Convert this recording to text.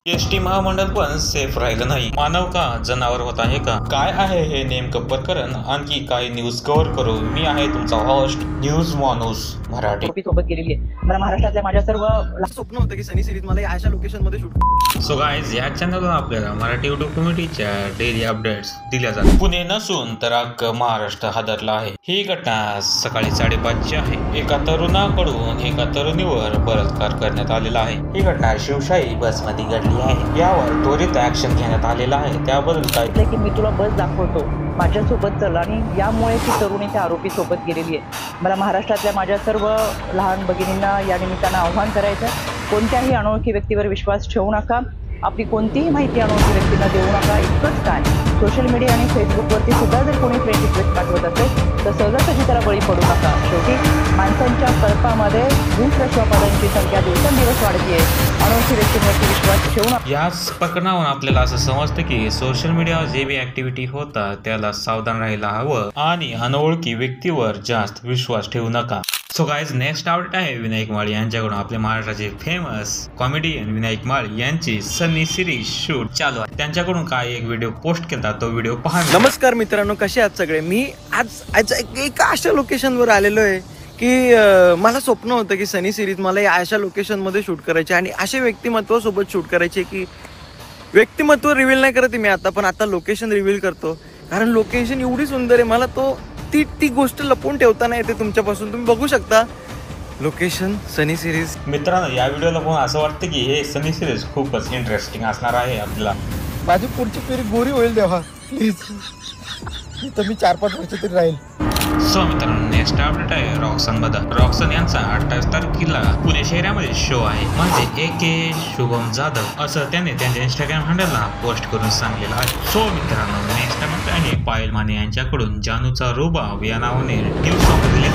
ST महामंडळ पण safe राहिलं नाही. मानव का जनावर होत आहे का? काय आहे हे नेमकं प्रकरण? आणखी काही न्यूज कव्हर करू. मी आहे तुमचा होस्ट न्यूज माणूस मराठी. सोबत गेलेली आहे. मला महाराष्ट्रातल्या माझ्या सर्व स्वप्न होतं की सनी सिरीज मला अशा लोकेशन मध्ये शूट. सो गाईज, या चॅनलवर आपल्याला मराठी डॉक्युमेंटरीच्या डेली अपडेट्स दिल्या जातात. पुणे नसून तर अख्खं महाराष्ट्र हादरला आहे. ही घटना सकाळी 5:30ची आहे. एका तरुणाकडून एका तरुणीवर बलात्कार करण्यात आलेला आहे. ही घटना शिवशाही बसमध्ये घडली आहे. यावर त्वरित ऍक्शन घेण्यात आलेला आहे. त्याबद्दल काय की मी तुला बस दाखवतो, माझ्यासोबत चल. आणि यामुळे ती तरुणी त्या आरोपी सोबत गेलेली आहे. मला महाराष्ट्रातल्या माझ्या सर्व लहान भगिनींना या निमित्तानं आव्हान करायचं, कोणत्याही अनोळखी व्यक्तीवर विश्वास ठेवू नका. आपली कोणतीही माहिती अनोळखी व्यक्तींना देऊ नका. इतकंच काय, सोशल मीडिया आणि फेसबुकवरती सुद्धा जर कोणी फ्रेंड रिक्वेस्ट पाठवत असेल तर सहजासहजी त्याला बळी पडू नका. शेवटी माणसांच्या कल्पामध्ये भूप्रश्वापादांची संख्या दिवसेंदिवस वाढते. अनोळखी व्यक्तींवरती विश्वास ठेवू नका. याच प्रकरणावरून आपल्याला असं समजतं की सोशल मीडियावर जे बी ऍक्टिव्हिटी होतात त्याला सावधान राहायला हवं आणि अनोळखी व्यक्तीवर जास्त विश्वास ठेवू नका. सो गाईज, नेक्स्ट अपडेट आहे विनायक माळी यांच्याकडून. आपल्या महाराष्ट्राचे फेमस कॉमेडियन विनायक माळी यांची सनी सिरीज शूट चालू आहे. त्यांच्याकडून काय एक व्हिडिओ पोस्ट केला, तो व्हिडिओ पहा. नमस्कार मित्रांनो, कसे आहात सगळे. मी आज एका अशा लोकेशनवर आलेलो आहे की मला स्वप्न होतं की सनी सिरीज मला या अशा लोकेशनमध्ये शूट करायचे आणि असे व्यक्तिमत्वासोबत शूट करायचे की व्यक्तिमत्व रिव्हील नाही करत मी आता, पण आता लोकेशन रिव्हील करतो. कारण लोकेशन एवढी सुंदर आहे, मला तो ती गोष्ट लपवून ठेवताना येते तुमच्यापासून. तुम्ही बघू शकता लोकेशन सनी सिरीज. मित्रांनो, या व्हिडिओला पाहून असं वाटतं की हे सनी सिरीज खूपच इंटरेस्टिंग असणार आहे. आपल्याला माझी पुढची पिढी गोरी होईल देवा प्लीज. तर मी 4-5 वर्ष तरी राहील. सो मित्रांनो, नेक्स्ट अपडेट आहे रॉक्सन बद्दल. रॉक्सन यांचा 28 तारखेला पुणे शहरामध्ये शो आहे. म्हणजे AK शुभम जाधव असं त्याने त्यांच्या इंस्टाग्राम हँडलला पोस्ट करून सांगलेलं आहे. सो मित्रांनो, नेक्स्ट अपडेट आहे पायल माने यांच्याकडून. जानूचा रुबाब या नावाने न्यू सॉन्ग रिलीज